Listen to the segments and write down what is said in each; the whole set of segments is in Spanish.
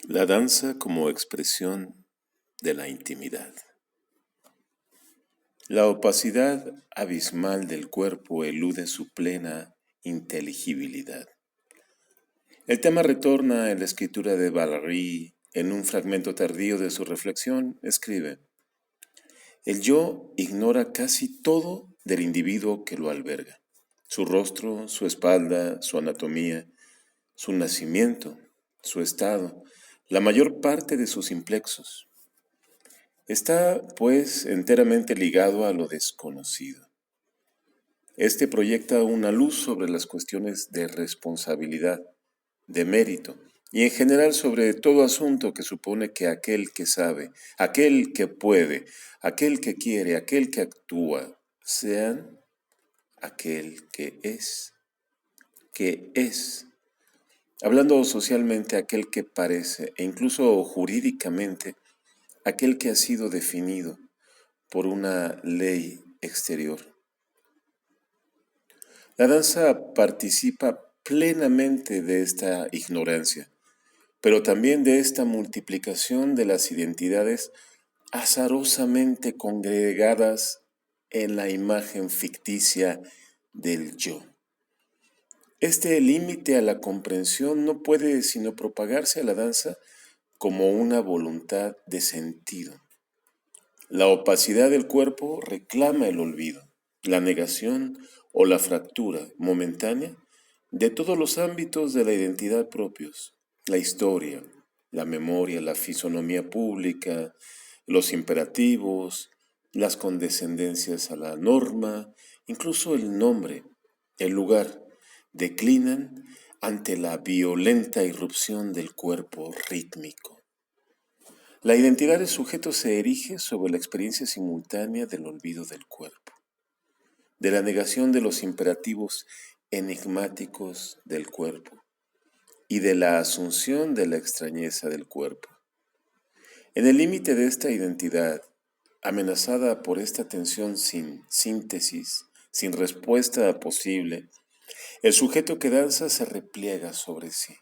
La danza como expresión de la intimidad. La opacidad abismal del cuerpo elude su plena inteligibilidad. El tema retorna en la escritura de Valery. En un fragmento tardío de su reflexión, escribe: el yo ignora casi todo del individuo que lo alberga: su rostro, su espalda, su anatomía, su nacimiento, su estado, la mayor parte de sus implexos. Está, pues, enteramente ligado a lo desconocido. Este proyecta una luz sobre las cuestiones de responsabilidad, de mérito, y en general sobre todo asunto que supone que aquel que sabe, aquel que puede, aquel que quiere, aquel que actúa, sean aquel que es, hablando socialmente, aquel que parece, e incluso jurídicamente, aquel que ha sido definido por una ley exterior. La danza participa plenamente de esta ignorancia, pero también de esta multiplicación de las identidades azarosamente congregadas en la imagen ficticia del yo. Este límite a la comprensión no puede sino propagarse a la danza como una voluntad de sentido. La opacidad del cuerpo reclama el olvido, la negación o la fractura momentánea de todos los ámbitos de la identidad propios: la historia, la memoria, la fisonomía pública, los imperativos, las condescendencias a la norma, incluso el nombre, el lugar, declinan ante la violenta irrupción del cuerpo rítmico. La identidad del sujeto se erige sobre la experiencia simultánea del olvido del cuerpo, de la negación de los imperativos enigmáticos del cuerpo y de la asunción de la extrañeza del cuerpo. En el límite de esta identidad, amenazada por esta tensión sin síntesis, sin respuesta posible, el sujeto que danza se repliega sobre sí.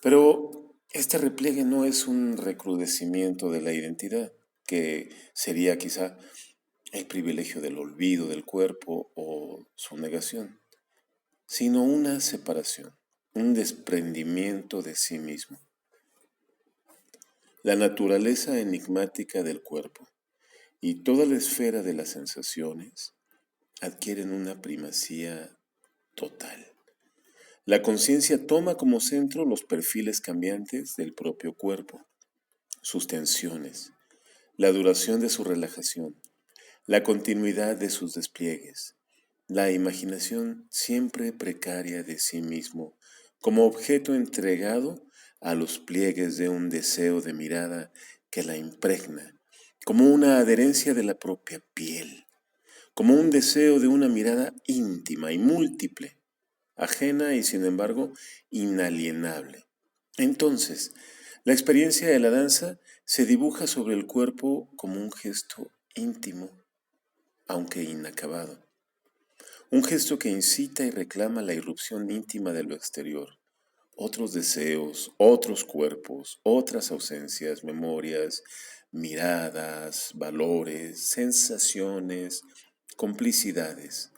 Pero este repliegue no es un recrudecimiento de la identidad, que sería quizá el privilegio del olvido del cuerpo o su negación, sino una separación, un desprendimiento de sí mismo. La naturaleza enigmática del cuerpo y toda la esfera de las sensaciones adquieren una primacía total. La conciencia toma como centro los perfiles cambiantes del propio cuerpo, sus tensiones, la duración de su relajación, la continuidad de sus despliegues, la imaginación siempre precaria de sí mismo como objeto entregado a los pliegues de un deseo de mirada que la impregna, como una adherencia de la propia piel, como un deseo de una mirada íntima y múltiple, ajena y sin embargo inalienable. Entonces, la experiencia de la danza se dibuja sobre el cuerpo como un gesto íntimo, aunque inacabado. Un gesto que incita y reclama la irrupción íntima de lo exterior, otros deseos, otros cuerpos, otras ausencias, memorias, miradas, valores, sensaciones, complicidades,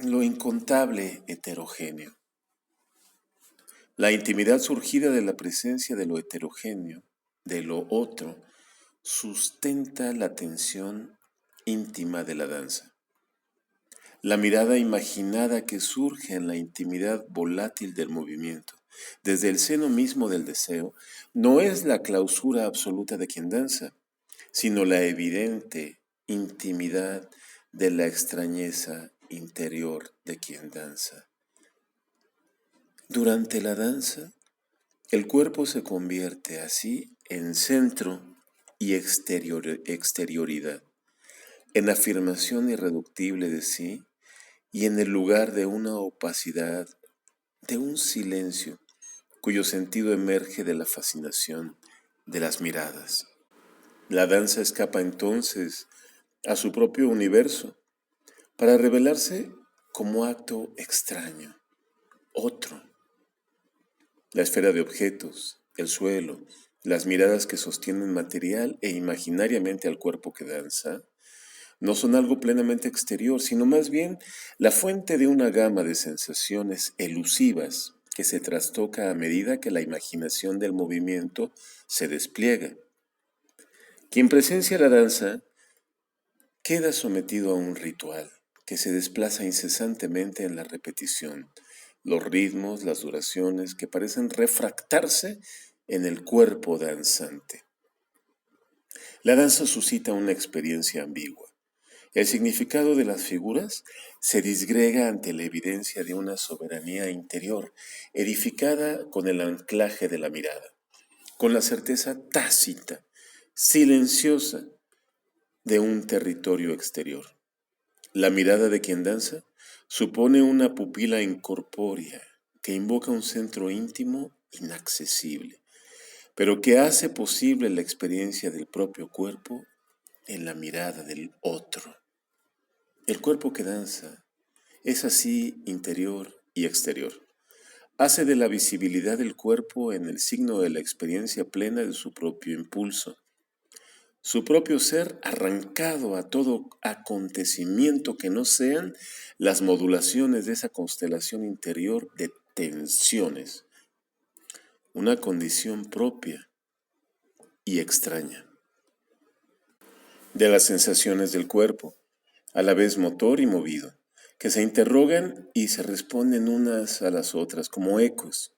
lo incontable heterogéneo. La intimidad surgida de la presencia de lo heterogéneo, de lo otro, sustenta la tensión íntima de la danza. La mirada imaginada que surge en la intimidad volátil del movimiento, desde el seno mismo del deseo, no es la clausura absoluta de quien danza, sino la evidente intimidad de la extrañeza interior de quien danza. Durante la danza, el cuerpo se convierte así en centro y exterioridad, en afirmación irreductible de sí y en el lugar de una opacidad, de un silencio, cuyo sentido emerge de la fascinación de las miradas. La danza escapa entonces a su propio universo para revelarse como acto extraño, otro. La esfera de objetos, el suelo, las miradas que sostienen material e imaginariamente al cuerpo que danza, no son algo plenamente exterior, sino más bien la fuente de una gama de sensaciones elusivas que se trastoca a medida que la imaginación del movimiento se despliega. Quien presencia la danza queda sometido a un ritual que se desplaza incesantemente en la repetición, los ritmos, las duraciones que parecen refractarse en el cuerpo danzante. La danza suscita una experiencia ambigua. El significado de las figuras se disgrega ante la evidencia de una soberanía interior, edificada con el anclaje de la mirada, con la certeza tácita, silenciosa, de un territorio exterior. La mirada de quien danza supone una pupila incorpórea que invoca un centro íntimo inaccesible, pero que hace posible la experiencia del propio cuerpo en la mirada del otro. El cuerpo que danza es así interior y exterior. Hace de la visibilidad del cuerpo en el signo de la experiencia plena de su propio impulso, su propio ser arrancado a todo acontecimiento que no sean las modulaciones de esa constelación interior de tensiones, una condición propia y extraña de las sensaciones del cuerpo, a la vez motor y movido, que se interrogan y se responden unas a las otras como ecos,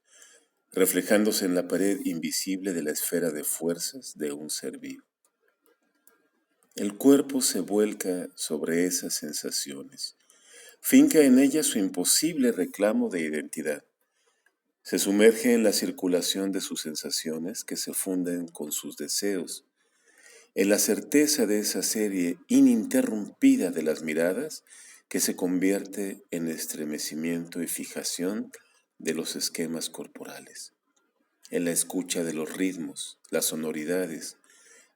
reflejándose en la pared invisible de la esfera de fuerzas de un ser vivo. El cuerpo se vuelca sobre esas sensaciones, finca en ellas su imposible reclamo de identidad, se sumerge en la circulación de sus sensaciones que se funden con sus deseos, en la certeza de esa serie ininterrumpida de las miradas que se convierte en estremecimiento y fijación de los esquemas corporales, en la escucha de los ritmos, las sonoridades,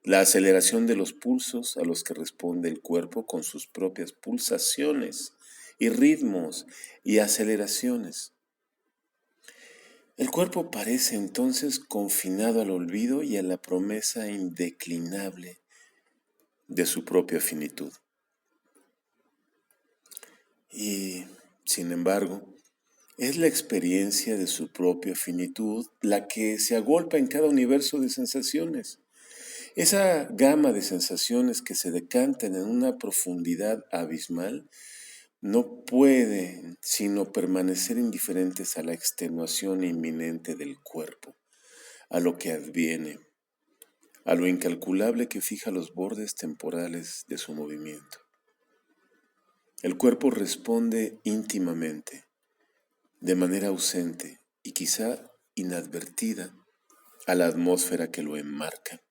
la aceleración de los pulsos a los que responde el cuerpo con sus propias pulsaciones y ritmos y aceleraciones. El cuerpo parece entonces confinado al olvido y a la promesa indeclinable de su propia finitud. Y, sin embargo, es la experiencia de su propia finitud la que se agolpa en cada universo de sensaciones. Esa gama de sensaciones que se decantan en una profundidad abismal no pueden sino permanecer indiferentes a la extenuación inminente del cuerpo, a lo que adviene, a lo incalculable que fija los bordes temporales de su movimiento. El cuerpo responde íntimamente, de manera ausente y quizá inadvertida, a la atmósfera que lo enmarca.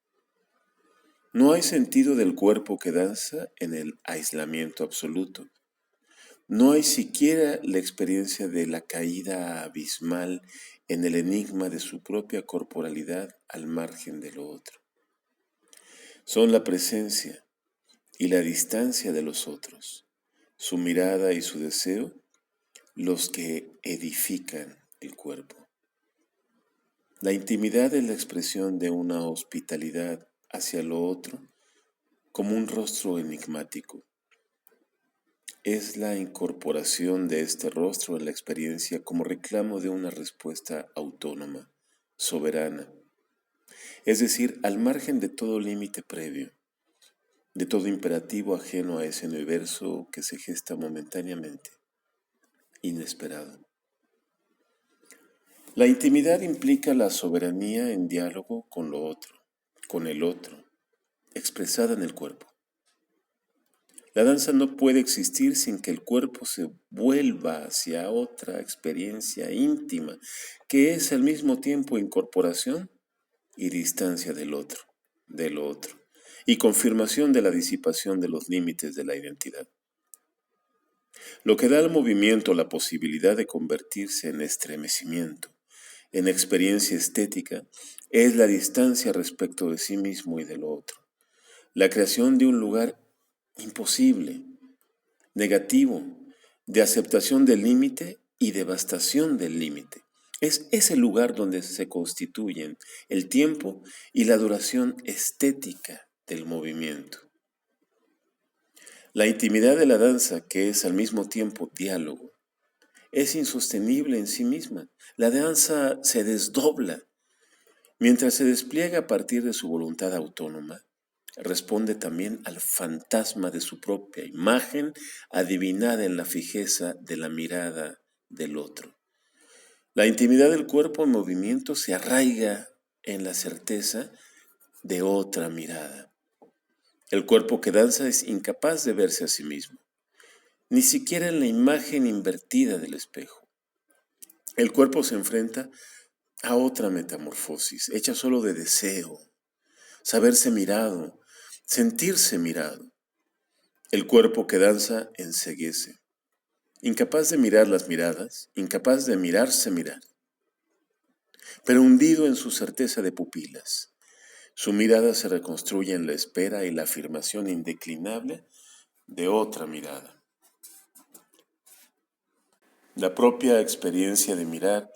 No hay sentido del cuerpo que danza en el aislamiento absoluto. No hay siquiera la experiencia de la caída abismal en el enigma de su propia corporalidad al margen de lo otro. Son la presencia y la distancia de los otros, su mirada y su deseo, los que edifican el cuerpo. La intimidad es la expresión de una hospitalidad hacia lo otro, como un rostro enigmático. Es la incorporación de este rostro en la experiencia como reclamo de una respuesta autónoma, soberana, es decir, al margen de todo límite previo, de todo imperativo ajeno a ese universo que se gesta momentáneamente, inesperado. La intimidad implica la soberanía en diálogo con lo otro, con el otro, expresada en el cuerpo. La danza no puede existir sin que el cuerpo se vuelva hacia otra experiencia íntima, que es al mismo tiempo incorporación y distancia del otro, y confirmación de la disipación de los límites de la identidad. Lo que da al movimiento la posibilidad de convertirse en estremecimiento, en experiencia estética, es la distancia respecto de sí mismo y del otro, la creación de un lugar imposible, negativo, de aceptación del límite y devastación del límite, Es ese lugar donde se constituyen el tiempo y la duración estética del movimiento. La intimidad de la danza, que es al mismo tiempo diálogo, es insostenible en sí misma. La danza se desdobla. Mientras se despliega a partir de su voluntad autónoma, responde también al fantasma de su propia imagen, adivinada en la fijeza de la mirada del otro. La intimidad del cuerpo en movimiento se arraiga en la certeza de otra mirada. El cuerpo que danza es incapaz de verse a sí mismo, ni siquiera en la imagen invertida del espejo. El cuerpo se enfrenta a otra metamorfosis, hecha solo de deseo, saberse mirado, sentirse mirado. El cuerpo que danza enceguece, incapaz de mirar las miradas, incapaz de mirarse mirar, pero hundido en su certeza de pupilas. Su mirada se reconstruye en la espera y la afirmación indeclinable de otra mirada. La propia experiencia de mirar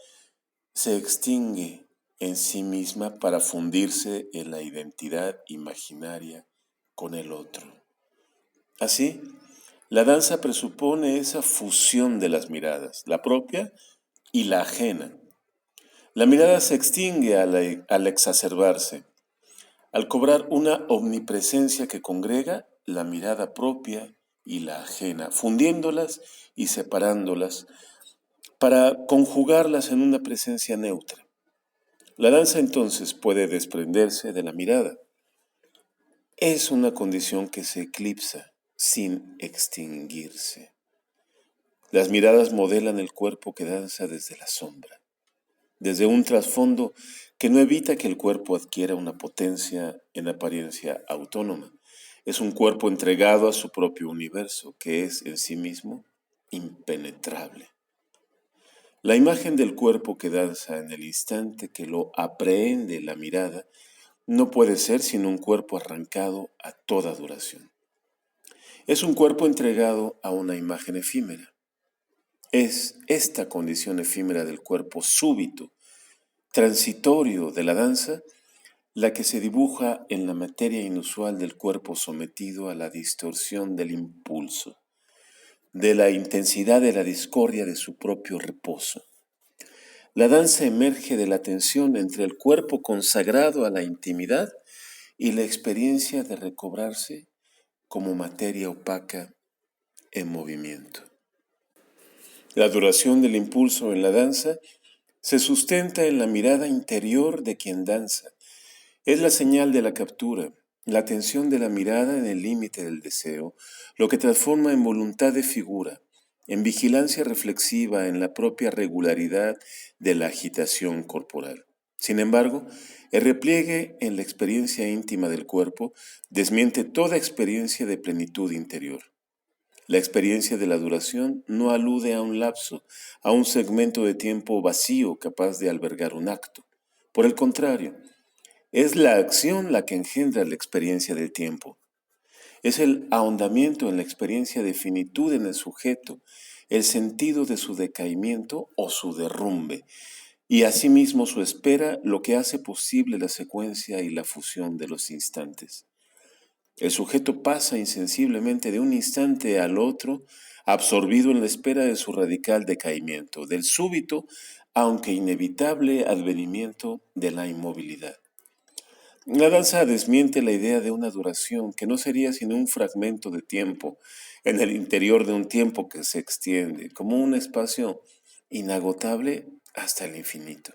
se extingue en sí misma para fundirse en la identidad imaginaria con el otro. Así, la danza presupone esa fusión de las miradas, la propia y la ajena. La mirada se extingue al exacerbarse, al cobrar una omnipresencia que congrega la mirada propia y la ajena, fundiéndolas y separándolas para conjugarlas en una presencia neutra. La danza entonces puede desprenderse de la mirada. Es una condición que se eclipsa sin extinguirse. Las miradas modelan el cuerpo que danza desde la sombra, desde un trasfondo que no evita que el cuerpo adquiera una potencia en apariencia autónoma. Es un cuerpo entregado a su propio universo, que es en sí mismo impenetrable. La imagen del cuerpo que danza en el instante que lo aprehende la mirada no puede ser sino un cuerpo arrancado a toda duración. Es un cuerpo entregado a una imagen efímera. Es esta condición efímera del cuerpo súbito, transitorio de la danza, la que se dibuja en la materia inusual del cuerpo sometido a la distorsión del impulso, de la intensidad de la discordia de su propio reposo. La danza emerge de la tensión entre el cuerpo consagrado a la intimidad y la experiencia de recobrarse como materia opaca en movimiento. La duración del impulso en la danza se sustenta en la mirada interior de quien danza. Es la señal de la captura, la tensión de la mirada en el límite del deseo, lo que transforma en voluntad de figura, en vigilancia reflexiva, en la propia regularidad de la agitación corporal. Sin embargo, el repliegue en la experiencia íntima del cuerpo desmiente toda experiencia de plenitud interior. La experiencia de la duración no alude a un lapso, a un segmento de tiempo vacío capaz de albergar un acto. Por el contrario, es la acción la que engendra la experiencia del tiempo. Es el ahondamiento en la experiencia de finitud en el sujeto, el sentido de su decaimiento o su derrumbe, y asimismo su espera lo que hace posible la secuencia y la fusión de los instantes. El sujeto pasa insensiblemente de un instante al otro, absorbido en la espera de su radical decaimiento, del súbito, aunque inevitable advenimiento de la inmovilidad. La danza desmiente la idea de una duración que no sería sino un fragmento de tiempo en el interior de un tiempo que se extiende como un espacio inagotable hasta el infinito.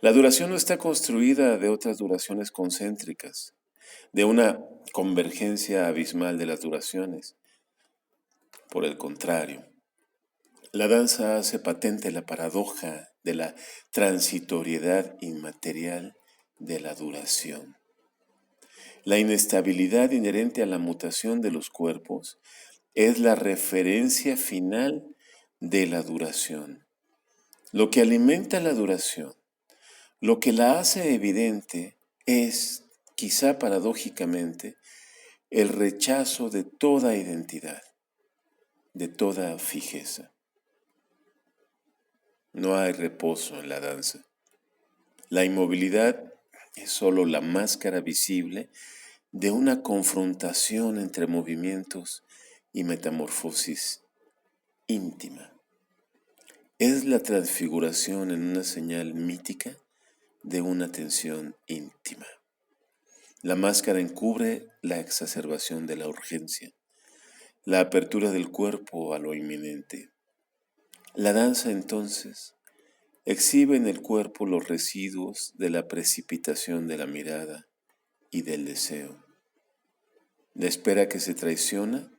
La duración no está construida de otras duraciones concéntricas, de una convergencia abismal de las duraciones. Por el contrario, la danza hace patente la paradoja de la transitoriedad inmaterial de la duración. La inestabilidad inherente a la mutación de los cuerpos es la referencia final de la duración. Lo que alimenta la duración, lo que la hace evidente es, quizá paradójicamente, el rechazo de toda identidad, de toda fijeza. No hay reposo en la danza. La inmovilidad es solo la máscara visible de una confrontación entre movimientos y metamorfosis íntima. Es la transfiguración en una señal mítica de una tensión íntima. La máscara encubre la exacerbación de la urgencia, la apertura del cuerpo a lo inminente. La danza, entonces, exhibe en el cuerpo los residuos de la precipitación de la mirada y del deseo. La espera que se traiciona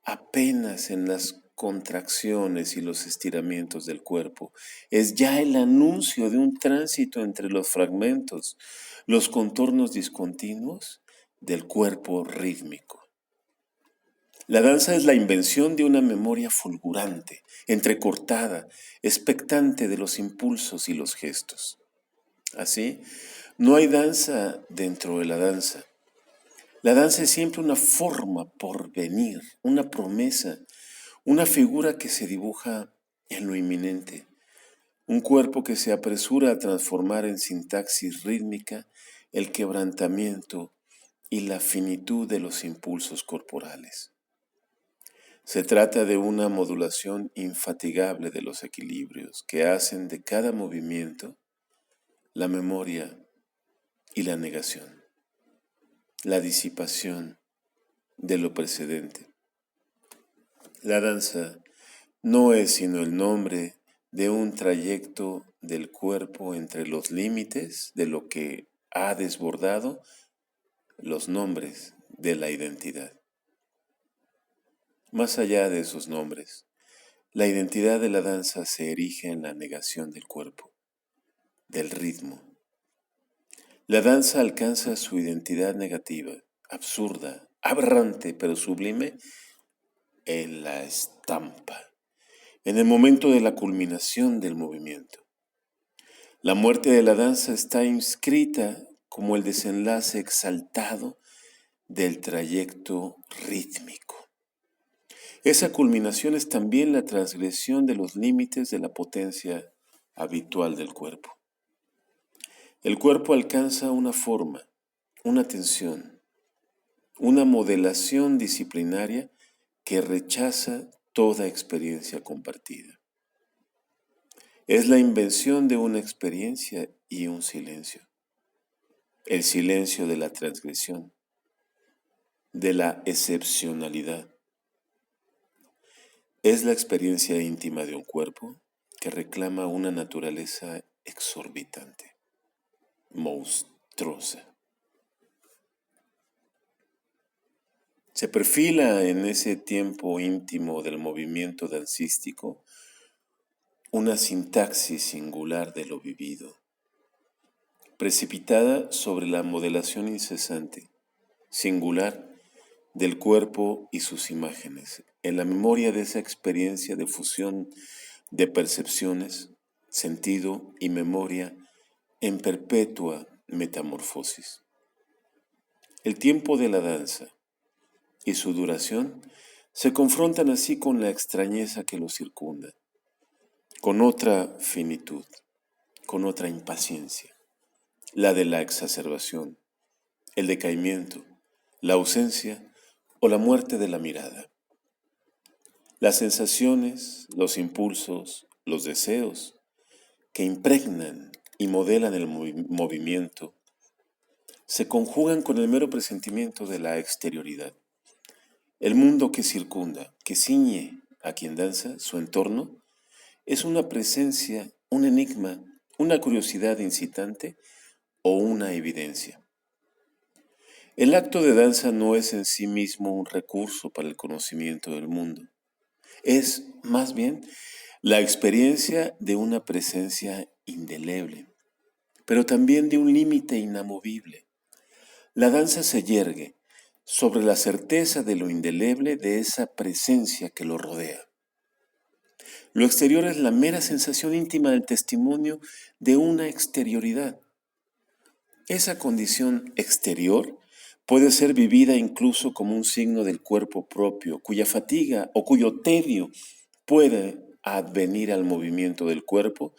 apenas en las contracciones y los estiramientos del cuerpo. Es ya el anuncio de un tránsito entre los fragmentos, los contornos discontinuos del cuerpo rítmico. La danza es la invención de una memoria fulgurante, entrecortada, expectante de los impulsos y los gestos. Así, no hay danza dentro de la danza. La danza es siempre una forma por venir, una promesa, una figura que se dibuja en lo inminente, un cuerpo que se apresura a transformar en sintaxis rítmica el quebrantamiento y la finitud de los impulsos corporales. Se trata de una modulación infatigable de los equilibrios que hacen de cada movimiento la memoria y la negación, la disipación de lo precedente. La danza no es sino el nombre de un trayecto del cuerpo entre los límites de lo que ha desbordado los nombres de la identidad. Más allá de esos nombres, la identidad de la danza se erige en la negación del cuerpo, del ritmo. La danza alcanza su identidad negativa, absurda, aberrante, pero sublime, en la estampa, en el momento de la culminación del movimiento. La muerte de la danza está inscrita como el desenlace exaltado del trayecto rítmico. Esa culminación es también la transgresión de los límites de la potencia habitual del cuerpo. El cuerpo alcanza una forma, una tensión, una modelación disciplinaria que rechaza toda experiencia compartida. Es la invención de una experiencia y un silencio. El silencio de la transgresión, de la excepcionalidad. Es la experiencia íntima de un cuerpo que reclama una naturaleza exorbitante, monstruosa. Se perfila en ese tiempo íntimo del movimiento dancístico una sintaxis singular de lo vivido, precipitada sobre la modelación incesante, singular, del cuerpo y sus imágenes, en la memoria de esa experiencia de fusión de percepciones, sentido y memoria en perpetua metamorfosis. El tiempo de la danza y su duración se confrontan así con la extrañeza que lo circunda, con otra finitud, con otra impaciencia, la de la exacerbación, el decaimiento, la ausencia o la muerte de la mirada. Las sensaciones, los impulsos, los deseos que impregnan y modelan el movimiento se conjugan con el mero presentimiento de la exterioridad. El mundo que circunda, que ciñe a quien danza, su entorno, es una presencia, un enigma, una curiosidad incitante o una evidencia. El acto de danza no es en sí mismo un recurso para el conocimiento del mundo. Es, más bien, la experiencia de una presencia indeleble, pero también de un límite inamovible. La danza se yergue sobre la certeza de lo indeleble de esa presencia que lo rodea. Lo exterior es la mera sensación íntima del testimonio de una exterioridad. Esa condición exterior puede ser vivida incluso como un signo del cuerpo propio, cuya fatiga o cuyo tedio puede advenir al movimiento del cuerpo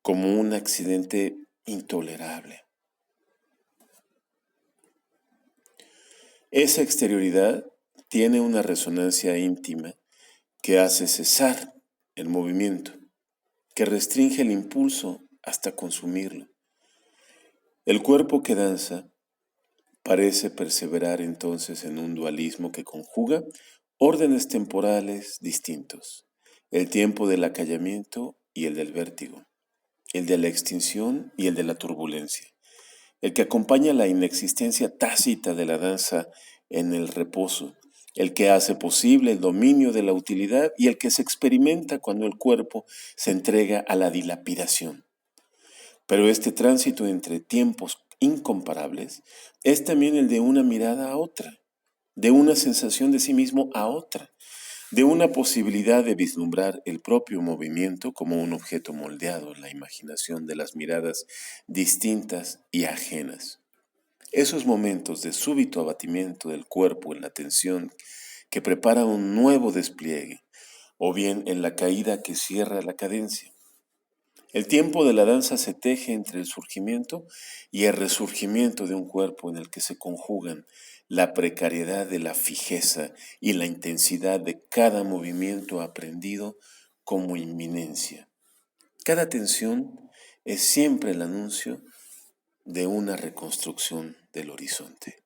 como un accidente intolerable. Esa exterioridad tiene una resonancia íntima que hace cesar el movimiento, que restringe el impulso hasta consumirlo. El cuerpo que danza parece perseverar entonces en un dualismo que conjuga órdenes temporales distintos, el tiempo del acallamiento y el del vértigo, el de la extinción y el de la turbulencia, el que acompaña la inexistencia tácita de la danza en el reposo, el que hace posible el dominio de la utilidad y el que se experimenta cuando el cuerpo se entrega a la dilapidación. Pero este tránsito entre tiempos incomparables es también el de una mirada a otra, de una sensación de sí mismo a otra, de una posibilidad de vislumbrar el propio movimiento como un objeto moldeado en la imaginación de las miradas distintas y ajenas. Esos momentos de súbito abatimiento del cuerpo en la tensión que prepara un nuevo despliegue, o bien en la caída que cierra la cadencia. El tiempo de la danza se teje entre el surgimiento y el resurgimiento de un cuerpo en el que se conjugan la precariedad de la fijeza y la intensidad de cada movimiento aprendido como inminencia. Cada tensión es siempre el anuncio de una reconstrucción del horizonte.